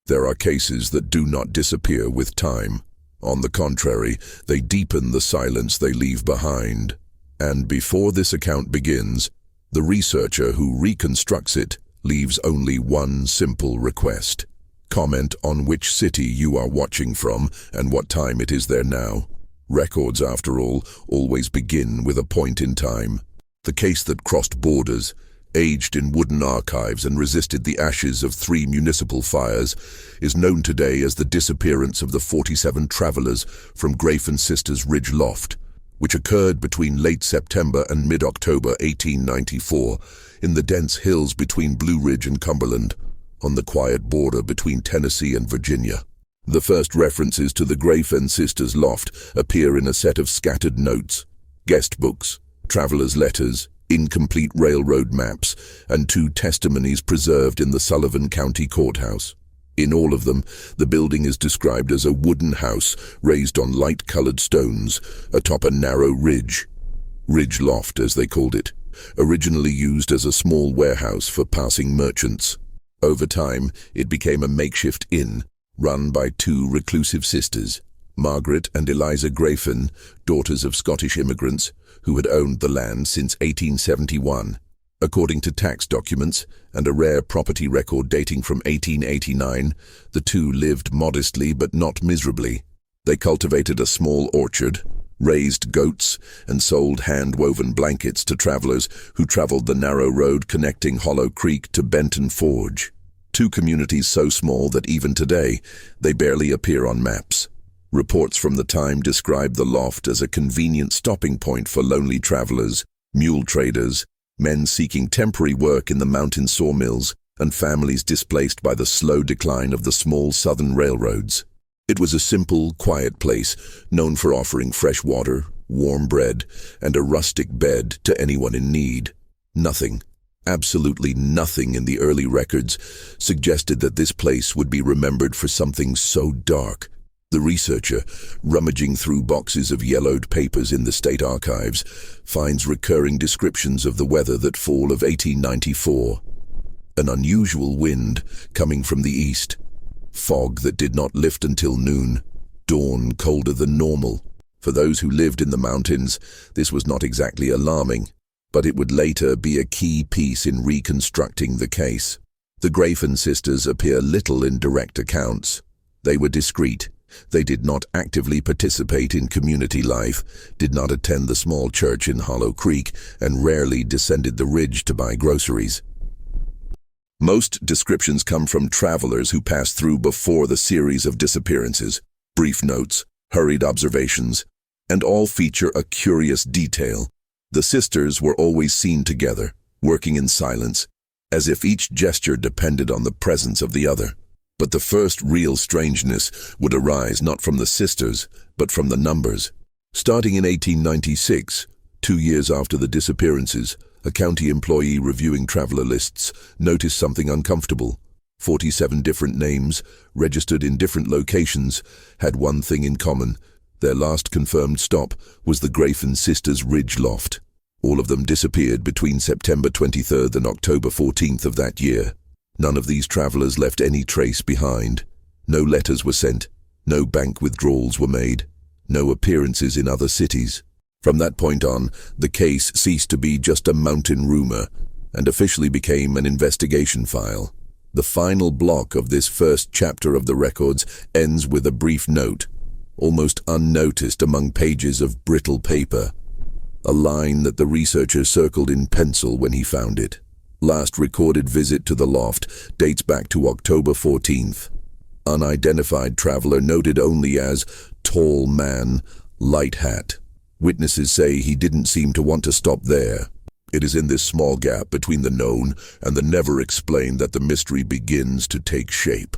There are cases that do not disappear with time. On the contrary, they deepen the silence they leave behind. And before this account begins, the researcher who reconstructs it leaves only one simple request. Comment on which city you are watching from and what time it is there now. Records, after all, always begin with a point in time. The case that crossed borders, aged in wooden archives and resisted the ashes of 3 municipal fires, is known today as the disappearance of the 47 travelers from Greyfen Sisters Ridge Loft, which occurred between late September and mid-October 1894 in the dense hills between Blue Ridge and Cumberland, on the quiet border between Tennessee and Virginia. The first references to the Greyfen Sisters Loft appear in a set of scattered notes, guest books, travelers' letters, incomplete railroad maps, and 2 testimonies preserved in the Sullivan County Courthouse. In all of them, the building is described as a wooden house raised on light-colored stones atop a narrow ridge. Ridge Loft, as they called it, originally used as a small warehouse for passing merchants. Over time, it became a makeshift inn, run by 2 reclusive sisters, Margaret and Eliza Greyfen, daughters of Scottish immigrants, who had owned the land since 1871. According to tax documents and a rare property record dating from 1889, the 2 lived modestly but not miserably. They cultivated a small orchard, raised goats, and sold hand-woven blankets to travelers who traveled the narrow road connecting Hollow Creek to Benton Forge. 2 communities so small that even today, they barely appear on maps. Reports from the time describe the loft as a convenient stopping point for lonely travelers, mule traders, men seeking temporary work in the mountain sawmills, and families displaced by the slow decline of the small southern railroads. It was a simple, quiet place, known for offering fresh water, warm bread, and a rustic bed to anyone in need. Nothing, absolutely nothing in the early records suggested that this place would be remembered for something so dark. The researcher, rummaging through boxes of yellowed papers in the state archives, finds recurring descriptions of the weather that fall of 1894. An unusual wind coming from the east, fog that did not lift until noon, dawn colder than normal. For those who lived in the mountains, this was not exactly alarming, but it would later be a key piece in reconstructing the case. The Greyfen sisters appear little in direct accounts. They were discreet. They did not actively participate in community life, did not attend the small church in Hollow Creek, and rarely descended the ridge to buy groceries. Most descriptions come from travelers who passed through before the series of disappearances, brief notes, hurried observations, and all feature a curious detail. The sisters were always seen together, working in silence, as if each gesture depended on the presence of the other. But the first real strangeness would arise not from the sisters, but from the numbers. Starting in 1896, 2 years after the disappearances, a county employee reviewing traveler lists noticed something uncomfortable. 47 different names, registered in different locations, had one thing in common. Their last confirmed stop was the Greyfen Sisters Ridge Loft. All of them disappeared between September 23rd and October 14th of that year. None of these travelers left any trace behind. No letters were sent, no bank withdrawals were made, no appearances in other cities. From that point on, the case ceased to be just a mountain rumor and officially became an investigation file. The final block of this first chapter of the records ends with a brief note, almost unnoticed among pages of brittle paper. A line that the researcher circled in pencil when he found it. Last recorded visit to the loft dates back to October 14th. Unidentified traveler noted only as tall man, light hat. Witnesses say he didn't seem to want to stop there. It is in this small gap between the known and the never explained that the mystery begins to take shape.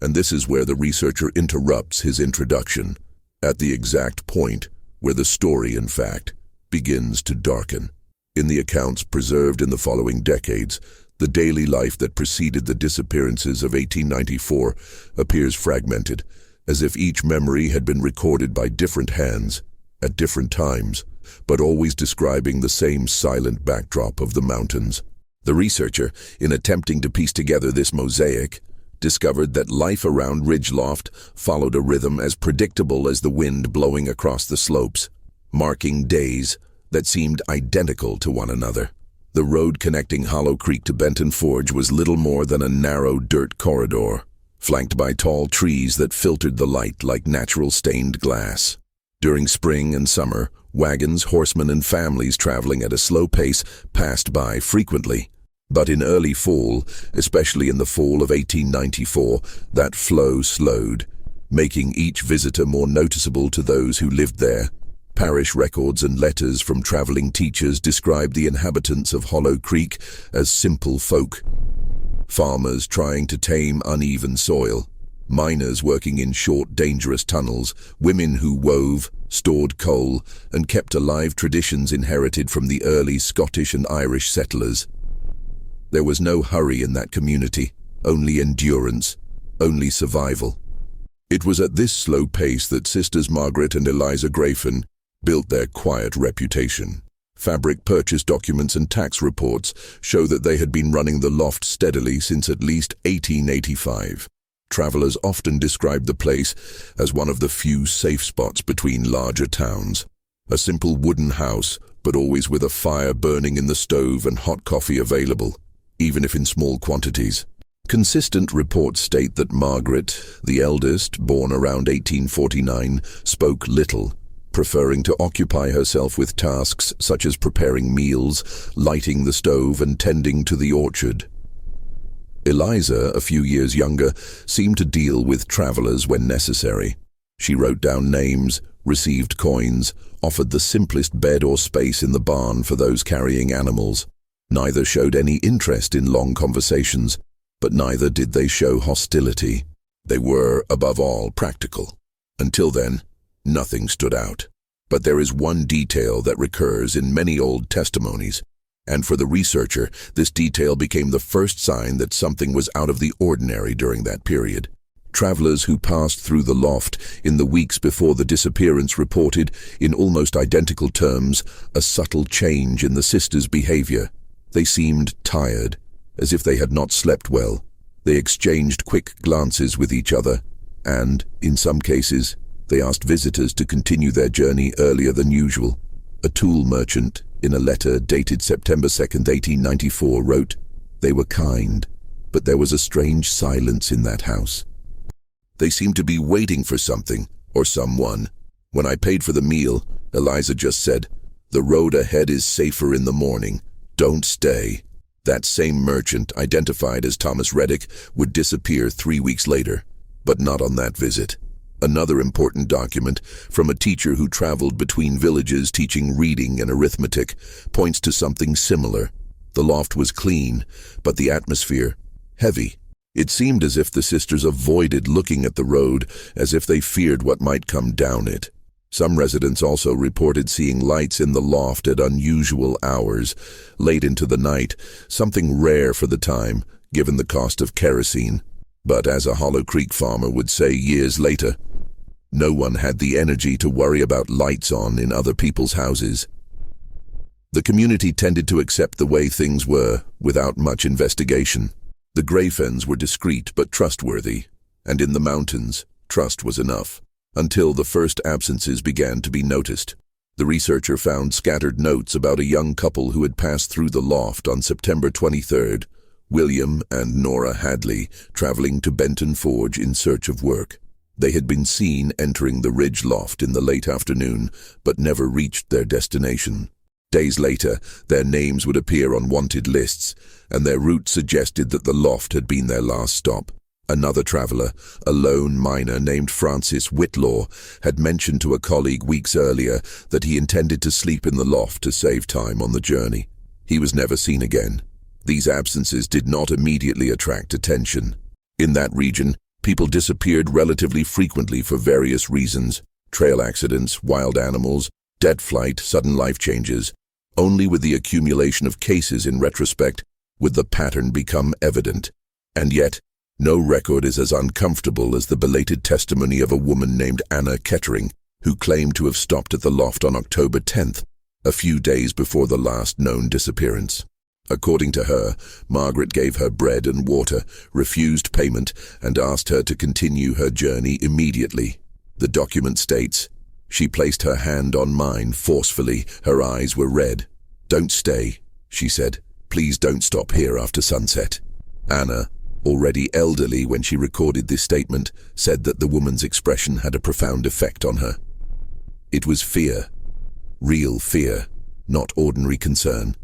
And this is where the researcher interrupts his introduction, at the exact point where the story, in fact, begins to darken. In the accounts preserved in the following decades, the daily life that preceded the disappearances of 1894 appears fragmented, as if each memory had been recorded by different hands, at different times, but always describing the same silent backdrop of the mountains. The researcher, in attempting to piece together this mosaic, discovered that life around Ridge Loft followed a rhythm as predictable as the wind blowing across the slopes, marking days that seemed identical to one another. The road connecting Hollow Creek to Benton Forge was little more than a narrow dirt corridor, flanked by tall trees that filtered the light like natural stained glass. During spring and summer, wagons, horsemen, and families traveling at a slow pace passed by frequently. But in early fall, especially in the fall of 1894, that flow slowed, making each visitor more noticeable to those who lived there. Parish records and letters from traveling teachers described the inhabitants of Hollow Creek as simple folk. Farmers trying to tame uneven soil, miners working in short, dangerous tunnels, women who wove, stored coal, and kept alive traditions inherited from the early Scottish and Irish settlers. There was no hurry in that community, only endurance, only survival. It was at this slow pace that Sisters Margaret and Eliza Greyfen built their quiet reputation. Fabric purchase documents and tax reports show that they had been running the loft steadily since at least 1885. Travelers often described the place as one of the few safe spots between larger towns. A simple wooden house, but always with a fire burning in the stove and hot coffee available, even if in small quantities. Consistent reports state that Margaret, the eldest, born around 1849, spoke little, preferring to occupy herself with tasks such as preparing meals, lighting the stove, and tending to the orchard. Eliza, a few years younger, seemed to deal with travelers when necessary. She wrote down names, received coins, offered the simplest bed or space in the barn for those carrying animals. Neither showed any interest in long conversations, but neither did they show hostility. They were, above all, practical. Until then, nothing stood out. But there is one detail that recurs in many old testimonies, and for the researcher, this detail became the first sign that something was out of the ordinary during that period. Travelers who passed through the loft in the weeks before the disappearance reported, in almost identical terms, a subtle change in the sisters' behavior. They seemed tired, as if they had not slept well. They exchanged quick glances with each other, and, in some cases, they asked visitors to continue their journey earlier than usual. A tool merchant, in a letter dated September 2, 1894, wrote, "They were kind, but there was a strange silence in that house. They seemed to be waiting for something, or someone. When I paid for the meal, Eliza just said, 'The road ahead is safer in the morning. Don't stay.'" That same merchant, identified as Thomas Reddick, would disappear 3 weeks later, but not on that visit. Another important document, from a teacher who traveled between villages teaching reading and arithmetic, points to something similar. The loft was clean, but the atmosphere heavy. It seemed as if the sisters avoided looking at the road, as if they feared what might come down it. Some residents also reported seeing lights in the loft at unusual hours, late into the night, something rare for the time, given the cost of kerosene. But as a Hollow Creek farmer would say years later, no one had the energy to worry about lights on in other people's houses. The community tended to accept the way things were, without much investigation. The Greyfens were discreet but trustworthy, and in the mountains, trust was enough. Until the first absences began to be noticed. The researcher found scattered notes about a young couple who had passed through the loft on September 23rd, William and Nora Hadley, traveling to Benton Forge in search of work. They had been seen entering the Ridge Loft in the late afternoon, but never reached their destination. Days later, their names would appear on wanted lists, and their route suggested that the loft had been their last stop. Another traveler, a lone miner named Francis Whitlaw, had mentioned to a colleague weeks earlier that he intended to sleep in the loft to save time on the journey. He was never seen again. These absences did not immediately attract attention. In that region, people disappeared relatively frequently for various reasons: trail accidents, wild animals, dead flight, sudden life changes. Only with the accumulation of cases in retrospect would the pattern become evident. And yet, no record is as uncomfortable as the belated testimony of a woman named Anna Kettering, who claimed to have stopped at the loft on October 10th, a few days before the last known disappearance. According to her, Margaret gave her bread and water, refused payment, and asked her to continue her journey immediately. The document states, "She placed her hand on mine forcefully. Her eyes were red. 'Don't stay,' she said. 'Please don't stop here after sunset.'" Anna, already elderly when she recorded this statement, said that the woman's expression had a profound effect on her. It was fear. Real fear, not ordinary concern.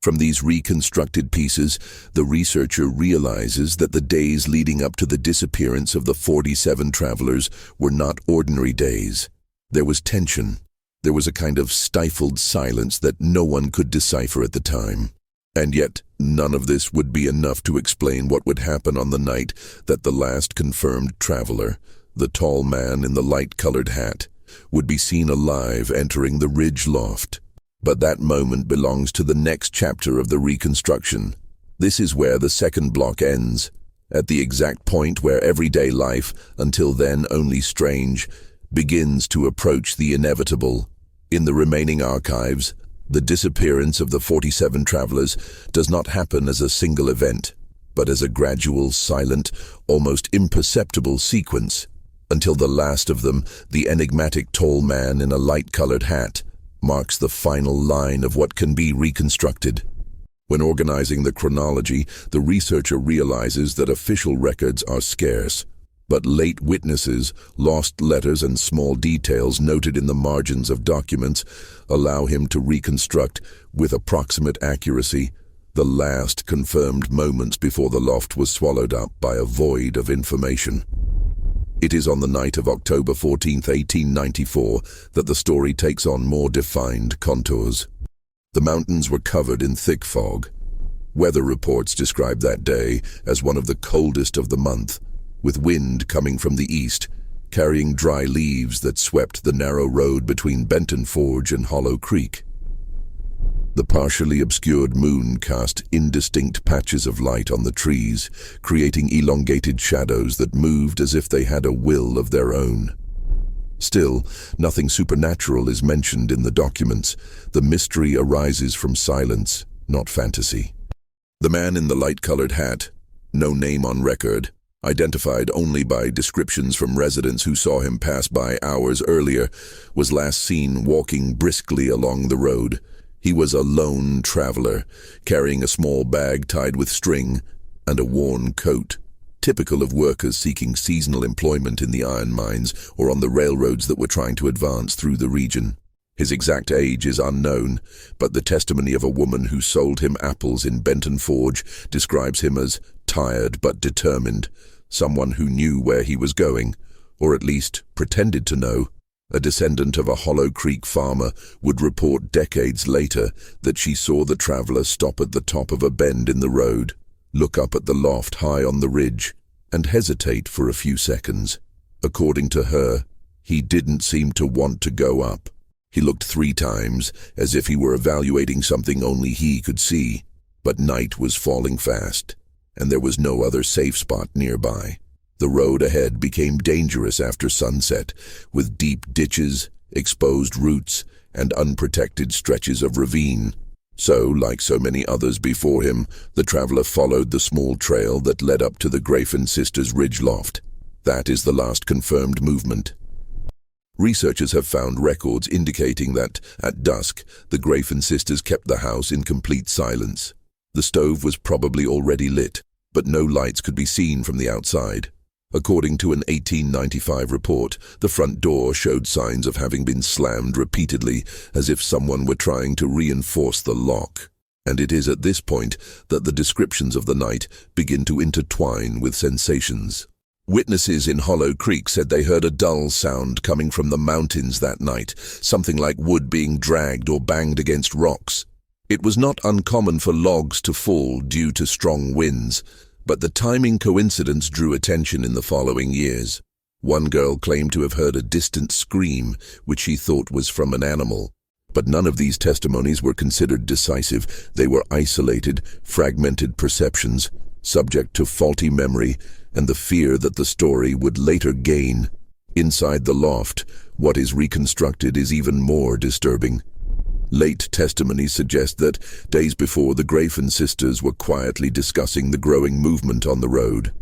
From these reconstructed pieces, the researcher realizes that the days leading up to the disappearance of the 47 travelers were not ordinary days. There was tension. There was a kind of stifled silence that no one could decipher at the time. And yet, none of this would be enough to explain what would happen on the night that the last confirmed traveler, the tall man in the light-colored hat, would be seen alive entering the Ridge Loft. But that moment belongs to the next chapter of the reconstruction. This is where the second block ends, at the exact point where everyday life, until then only strange, begins to approach the inevitable. In the remaining archives, the disappearance of the 47 travelers does not happen as a single event, but as a gradual, silent, almost imperceptible sequence, until the last of them, the enigmatic tall man in a light-colored hat, marks the final line of what can be reconstructed. When organizing the chronology, the researcher realizes that official records are scarce, but late witnesses, lost letters, and small details noted in the margins of documents allow him to reconstruct, with approximate accuracy, the last confirmed moments before the loft was swallowed up by a void of information. It is on the night of October 14, 1894, that the story takes on more defined contours. The mountains were covered in thick fog. Weather reports described that day as one of the coldest of the month, with wind coming from the east, carrying dry leaves that swept the narrow road between Benton Forge and Hollow Creek. The partially obscured moon cast indistinct patches of light on the trees, creating elongated shadows that moved as if they had a will of their own. Still, nothing supernatural is mentioned in the documents. The mystery arises from silence, not fantasy. The man in the light-colored hat, no name on record, identified only by descriptions from residents who saw him pass by hours earlier, was last seen walking briskly along the road. He was a lone traveler, carrying a small bag tied with string and a worn coat, typical of workers seeking seasonal employment in the iron mines or on the railroads that were trying to advance through the region. His exact age is unknown, but the testimony of a woman who sold him apples in Benton Forge describes him as tired but determined, someone who knew where he was going, or at least pretended to know. A descendant of a Hollow Creek farmer would report decades later that she saw the traveler stop at the top of a bend in the road, look up at the loft high on the ridge, and hesitate for a few seconds. According to her, he didn't seem to want to go up. He looked 3 times, as if he were evaluating something only he could see, but night was falling fast, and there was no other safe spot nearby. The road ahead became dangerous after sunset, with deep ditches, exposed roots, and unprotected stretches of ravine. So, like so many others before him, the traveler followed the small trail that led up to the Greyfen Sisters Ridge Loft. That is the last confirmed movement. Researchers have found records indicating that, at dusk, the Greyfen sisters kept the house in complete silence. The stove was probably already lit, but no lights could be seen from the outside. According to an 1895 report, the front door showed signs of having been slammed repeatedly, as if someone were trying to reinforce the lock. And it is at this point that the descriptions of the night begin to intertwine with sensations. Witnesses in Hollow Creek said they heard a dull sound coming from the mountains that night, something like wood being dragged or banged against rocks. It was not uncommon for logs to fall due to strong winds, but the timing coincidence drew attention in the following years. One girl claimed to have heard a distant scream, which she thought was from an animal. But none of these testimonies were considered decisive. They were isolated, fragmented perceptions, subject to faulty memory and the fear that the story would later gain. Inside the loft, what is reconstructed is even more disturbing. Late testimonies suggest that days before, the Greyfen sisters were quietly discussing the growing movement on the road.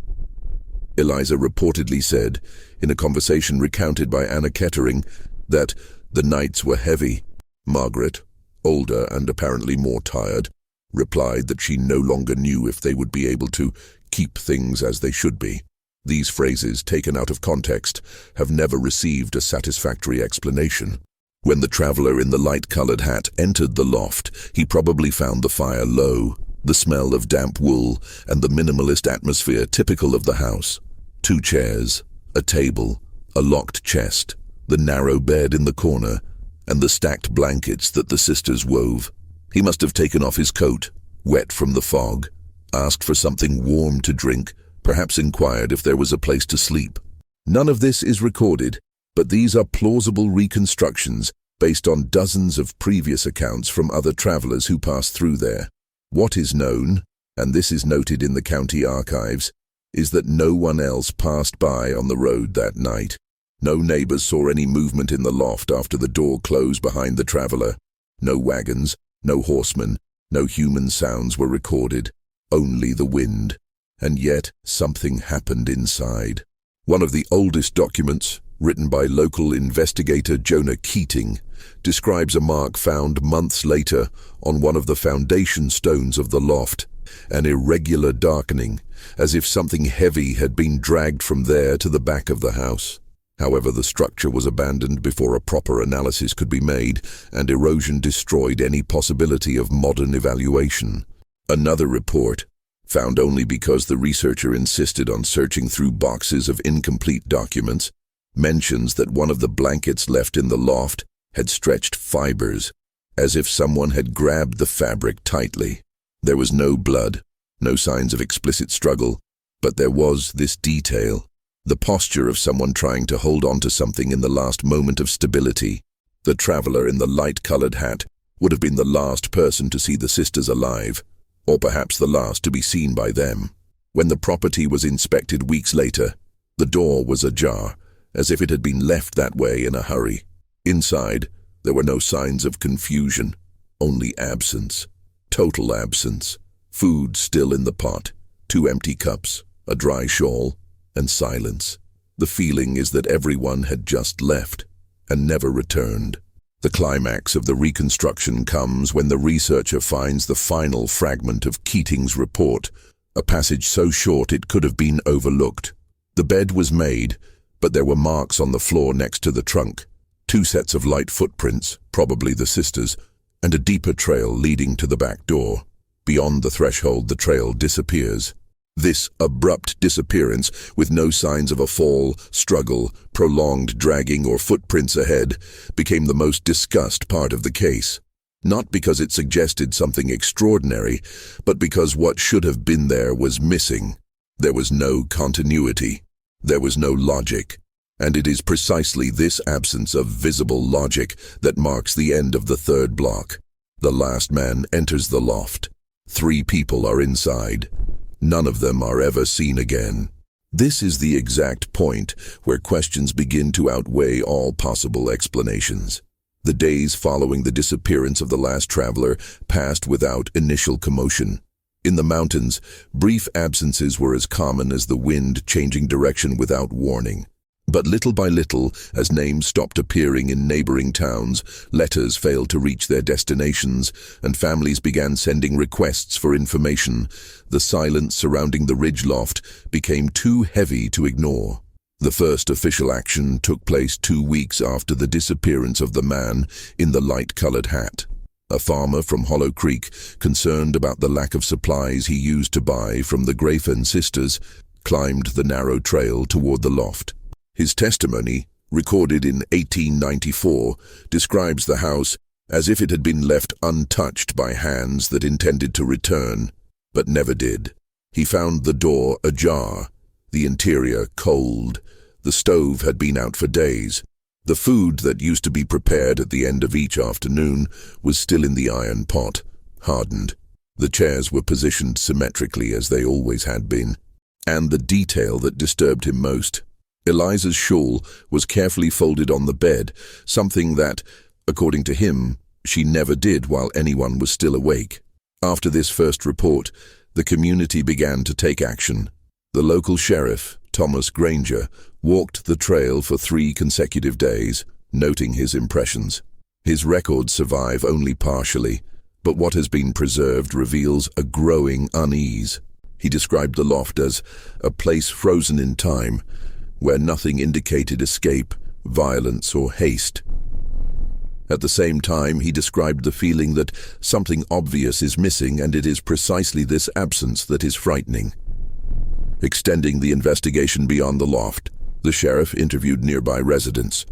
Eliza reportedly said, in a conversation recounted by Anna Kettering, that the nights were heavy. Margaret, older and apparently more tired, replied that she no longer knew if they would be able to keep things as they should be. These phrases, taken out of context, have never received a satisfactory explanation. When the traveler in the light-colored hat entered the loft, he probably found the fire low, the smell of damp wool, and the minimalist atmosphere typical of the house. 2 chairs, a table, a locked chest, the narrow bed in the corner, and the stacked blankets that the sisters wove. He must have taken off his coat, wet from the fog, asked for something warm to drink, perhaps inquired if there was a place to sleep. None of this is recorded, but these are plausible reconstructions based on dozens of previous accounts from other travelers who passed through there. What is known, and this is noted in the county archives, is that no one else passed by on the road that night. No neighbors saw any movement in the loft after the door closed behind the traveler. No wagons, no horsemen, no human sounds were recorded, only the wind. And yet something happened inside. One of the oldest documents, written by local investigator Jonah Keating, describes a mark found months later on one of the foundation stones of the loft, an irregular darkening, as if something heavy had been dragged from there to the back of the house. However, the structure was abandoned before a proper analysis could be made, and erosion destroyed any possibility of modern evaluation. Another report, found only because the researcher insisted on searching through boxes of incomplete documents, mentions that one of the blankets left in the loft had stretched fibers, as if someone had grabbed the fabric tightly. There was no blood, no signs of explicit struggle, but there was this detail, the posture of someone trying to hold on to something in the last moment of stability. The traveler in the light-colored hat would have been the last person to see the sisters alive, or perhaps the last to be seen by them. When the property was inspected weeks later, the door was ajar, as if it had been left that way in a hurry. Inside, there were no signs of confusion, only absence, total absence. Food still in the pot, 2 empty cups, a dry shawl, and silence. The feeling is that everyone had just left and never returned. The climax of the reconstruction comes when the researcher finds the final fragment of Keating's report, a passage so short it could have been overlooked. The bed was made, but there were marks on the floor next to the trunk, 2 sets of light footprints, probably the sisters, and a deeper trail leading to the back door. Beyond the threshold, the trail disappears. This abrupt disappearance, with no signs of a fall, struggle, prolonged dragging, or footprints ahead, became the most discussed part of the case. Not because it suggested something extraordinary, but because what should have been there was missing. There was no continuity. There was no logic. And it is precisely this absence of visible logic that marks the end of the 3rd block. The last man enters the loft. 3 people are inside. None of them are ever seen again. This is the exact point where questions begin to outweigh all possible explanations. The days following the disappearance of the last traveler passed without initial commotion. In the mountains, brief absences were as common as the wind changing direction without warning. But little by little, as names stopped appearing in neighboring towns, letters failed to reach their destinations, and families began sending requests for information, the silence surrounding the ridge loft became too heavy to ignore. The first official action took place 2 weeks after the disappearance of the man in the light-colored hat. A farmer from Hollow Creek, concerned about the lack of supplies he used to buy from the Greyfen sisters, climbed the narrow trail toward the loft. His testimony, recorded in 1894, describes the house as if it had been left untouched by hands that intended to return, but never did. He found the door ajar, the interior cold. The stove had been out for days. The food that used to be prepared at the end of each afternoon was still in the iron pot, hardened. The chairs were positioned symmetrically as they always had been. And the detail that disturbed him most: Eliza's shawl was carefully folded on the bed, something that, according to him, she never did while anyone was still awake. After this first report, the community began to take action. The local sheriff, Thomas Granger, walked the trail for 3 consecutive days, noting his impressions. His records survive only partially, but what has been preserved reveals a growing unease. He described the loft as a place frozen in time, where nothing indicated escape, violence, or haste. At the same time, he described the feeling that something obvious is missing, and it is precisely this absence that is frightening. Extending the investigation beyond the loft, the sheriff interviewed nearby residents.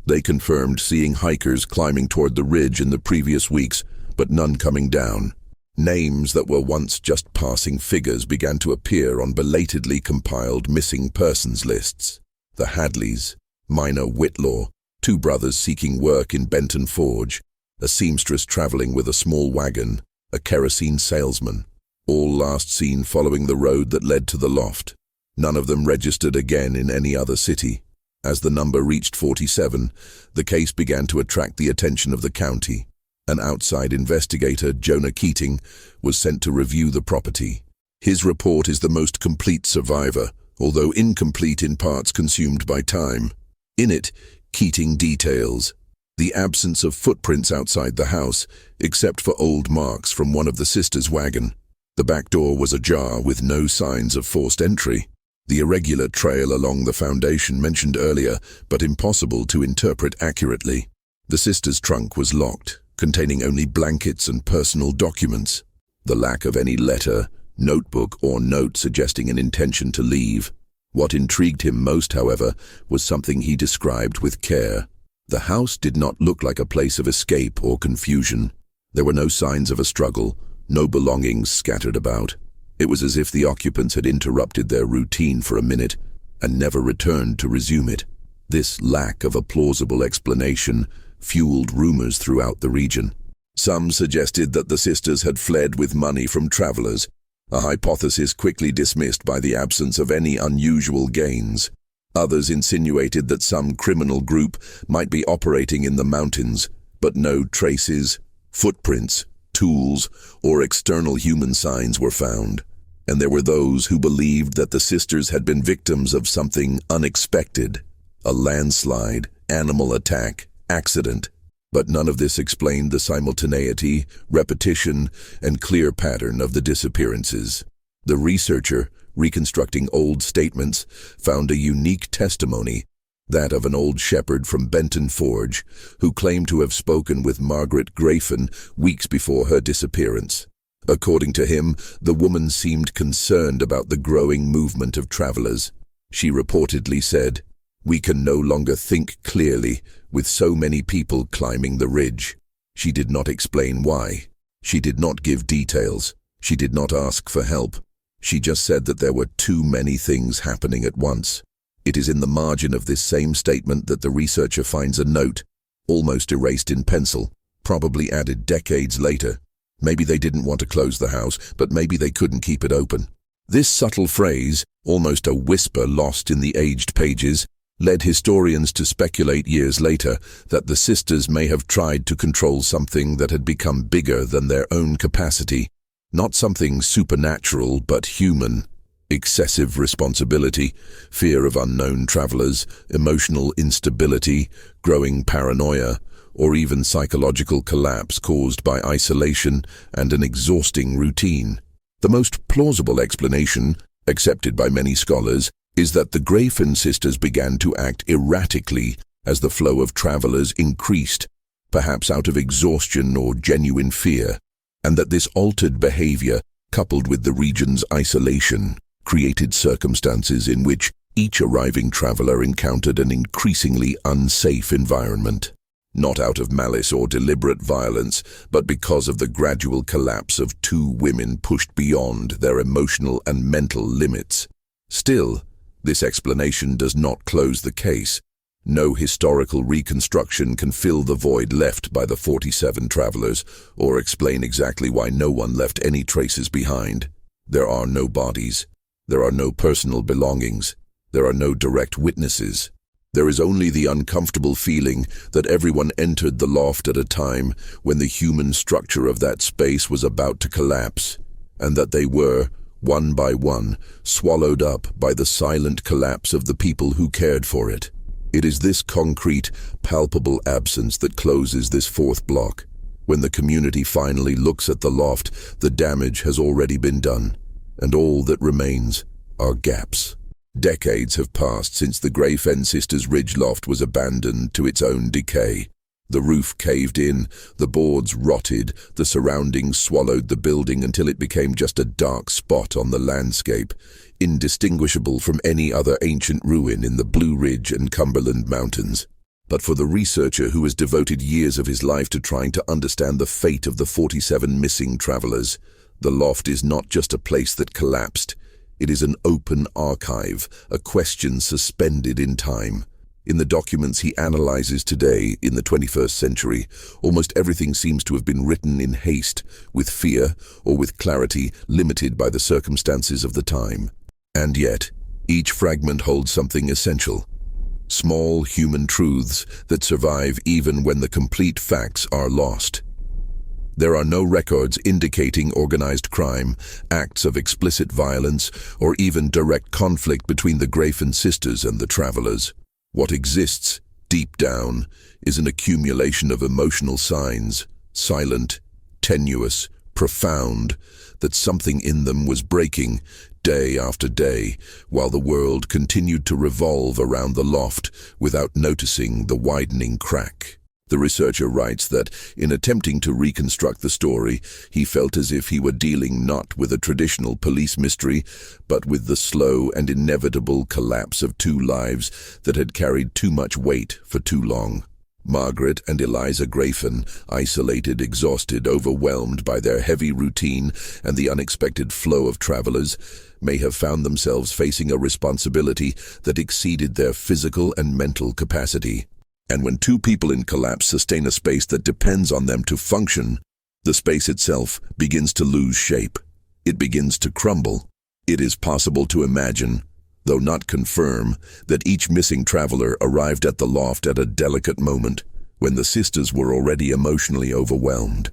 They confirmed seeing hikers climbing toward the ridge in the previous weeks, but none coming down. Names that were once just passing figures began to appear on belatedly compiled missing persons lists. The Hadleys, Minor Whitlaw, 2 brothers seeking work in Benton Forge, a seamstress traveling with a small wagon, a kerosene salesman, all last seen following the road that led to the loft. None of them registered again in any other city. As the number reached 47, the case began to attract the attention of the county. An outside investigator, Jonah Keating, was sent to review the property. His report is the most complete survivor, although incomplete in parts consumed by time. In it, Keating details the absence of footprints outside the house, except for old marks from one of the sisters' wagon. The back door was ajar with no signs of forced entry. The irregular trail along the foundation mentioned earlier, but impossible to interpret accurately. The sisters' trunk was locked, containing only blankets and personal documents. The lack of any letter, notebook, or note suggesting an intention to leave. What intrigued him most, however, was something he described with care. The house did not look like a place of escape or confusion. There were no signs of a struggle, no belongings scattered about. It was as if the occupants had interrupted their routine for a minute and never returned to resume it. This lack of a plausible explanation fueled rumors throughout the region. Some suggested that the sisters had fled with money from travelers, a hypothesis quickly dismissed by the absence of any unusual gains. Others insinuated that some criminal group might be operating in the mountains, but no traces, footprints, tools, or external human signs were found. And there were those who believed that the sisters had been victims of something unexpected, a landslide, animal attack, accident. But none of this explained the simultaneity, repetition, and clear pattern of the disappearances. The researcher, reconstructing old statements, found a unique testimony, that of an old shepherd from Benton Forge, who claimed to have spoken with Margaret Greyfen weeks before her disappearance. According to him, the woman seemed concerned about the growing movement of travelers. She reportedly said, "We can no longer think clearly with so many people climbing the ridge." She did not explain why. She did not give details. She did not ask for help. She just said that there were too many things happening at once. It is in the margin of this same statement that the researcher finds a note, almost erased in pencil, probably added decades later. Maybe they didn't want to close the house, but maybe they couldn't keep it open. This subtle phrase, almost a whisper lost in the aged pages, led historians to speculate years later that the sisters may have tried to control something that had become bigger than their own capacity. Not something supernatural, but human. Excessive responsibility, fear of unknown travelers, emotional instability, growing paranoia, or even psychological collapse caused by isolation and an exhausting routine. The most plausible explanation, accepted by many scholars, is that the Greyfen sisters began to act erratically as the flow of travelers increased, perhaps out of exhaustion or genuine fear, and that this altered behavior, coupled with the region's isolation, created circumstances in which each arriving traveler encountered an increasingly unsafe environment. Not out of malice or deliberate violence, but because of the gradual collapse of 2 women pushed beyond their emotional and mental limits. Still, this explanation does not close the case. No historical reconstruction can fill the void left by the 47 travelers, or explain exactly why no one left any traces behind. There are no bodies. There are no personal belongings. There are no direct witnesses. There is only the uncomfortable feeling that everyone entered the loft at a time when the human structure of that space was about to collapse, and that they were, one by one, swallowed up by the silent collapse of the people who cared for it. It is this concrete, palpable absence that closes this fourth block. When the community finally looks at the loft, the damage has already been done, and all that remains are gaps. Decades have passed since the Greyfen Sisters Ridge Loft was abandoned to its own decay. The roof caved in, the boards rotted, the surroundings swallowed the building until it became just a dark spot on the landscape, indistinguishable from any other ancient ruin in the Blue Ridge and Cumberland mountains. But for the researcher who has devoted years of his life to trying to understand the fate of the 47 missing travelers, the loft is not just a place that collapsed. It is an open archive, a question suspended in time. In the documents he analyzes today, in the 21st century, almost everything seems to have been written in haste, with fear, or with clarity limited by the circumstances of the time. And yet, each fragment holds something essential. Small human truths that survive even when the complete facts are lost. There are no records indicating organized crime, acts of explicit violence, or even direct conflict between the Greyfen sisters and the travelers. What exists, deep down, is an accumulation of emotional signs, silent, tenuous, profound, that something in them was breaking day after day, while the world continued to revolve around the loft without noticing the widening crack. The researcher writes that, in attempting to reconstruct the story, he felt as if he were dealing not with a traditional police mystery, but with the slow and inevitable collapse of two lives that had carried too much weight for too long. Margaret and Eliza Greyfen, isolated, exhausted, overwhelmed by their heavy routine and the unexpected flow of travelers, may have found themselves facing a responsibility that exceeded their physical and mental capacity. And when two people in collapse sustain a space that depends on them to function, the space itself begins to lose shape. It begins to crumble. It is possible to imagine, though not confirm, that each missing traveler arrived at the loft at a delicate moment when the sisters were already emotionally overwhelmed,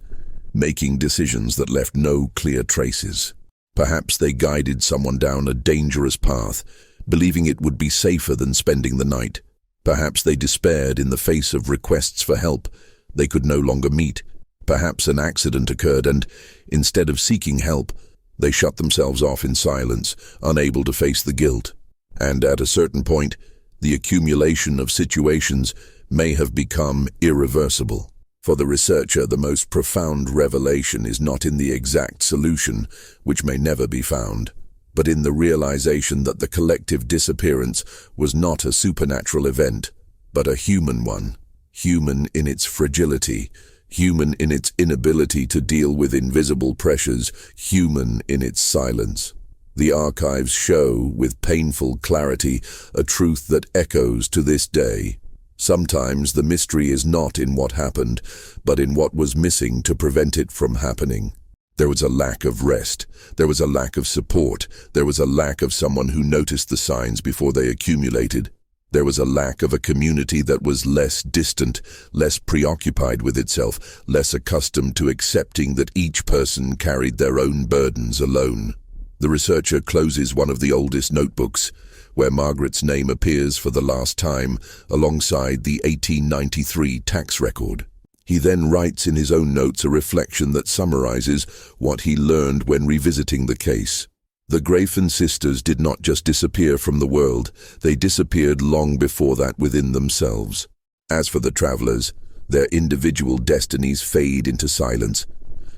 making decisions that left no clear traces. Perhaps they guided someone down a dangerous path, believing it would be safer than spending the night. Perhaps they despaired in the face of requests for help they could no longer meet. Perhaps an accident occurred and, instead of seeking help, they shut themselves off in silence, unable to face the guilt. And at a certain point, the accumulation of situations may have become irreversible. For the researcher, the most profound revelation is not in the exact solution, which may never be found, but in the realization that the collective disappearance was not a supernatural event, but a human one. Human in its fragility, human in its inability to deal with invisible pressures, human in its silence. The archives show, with painful clarity, a truth that echoes to this day. Sometimes the mystery is not in what happened, but in what was missing to prevent it from happening. There was a lack of rest. There was a lack of support. There was a lack of someone who noticed the signs before they accumulated. There was a lack of a community that was less distant, less preoccupied with itself, less accustomed to accepting that each person carried their own burdens alone. The researcher closes one of the oldest notebooks, where Margaret's name appears for the last time, alongside the 1893 tax record. He then writes in his own notes a reflection that summarizes what he learned when revisiting the case. The Greyfen sisters did not just disappear from the world, they disappeared long before that within themselves. As for the travelers, their individual destinies fade into silence,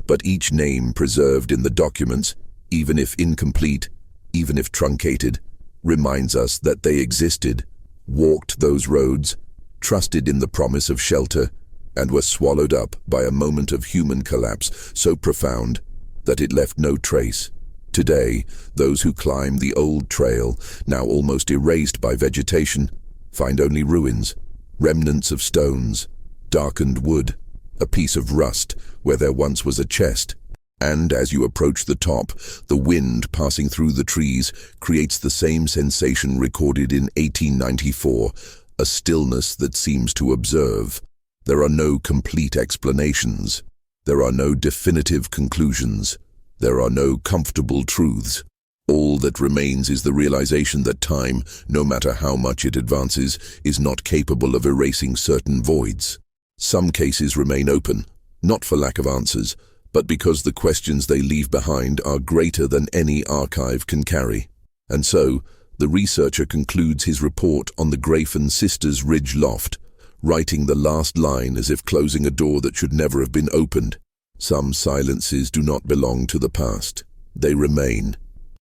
but each name preserved in the documents, even if incomplete, even if truncated, reminds us that they existed, walked those roads, trusted in the promise of shelter, and were swallowed up by a moment of human collapse so profound that it left no trace. Today, those who climb the old trail, now almost erased by vegetation, find only ruins, remnants of stones, darkened wood, a piece of rust where there once was a chest. And as you approach the top, the wind passing through the trees creates the same sensation recorded in 1894, a stillness that seems to observe. There are no complete explanations. There are no definitive conclusions. There are no comfortable truths. All that remains is the realization that time, no matter how much it advances, is not capable of erasing certain voids. Some cases remain open, not for lack of answers, but because the questions they leave behind are greater than any archive can carry. And so, the researcher concludes his report on the Greyfen Sisters Ridge Loft, writing the last line as if closing a door that should never have been opened. Some silences do not belong to the past. They remain.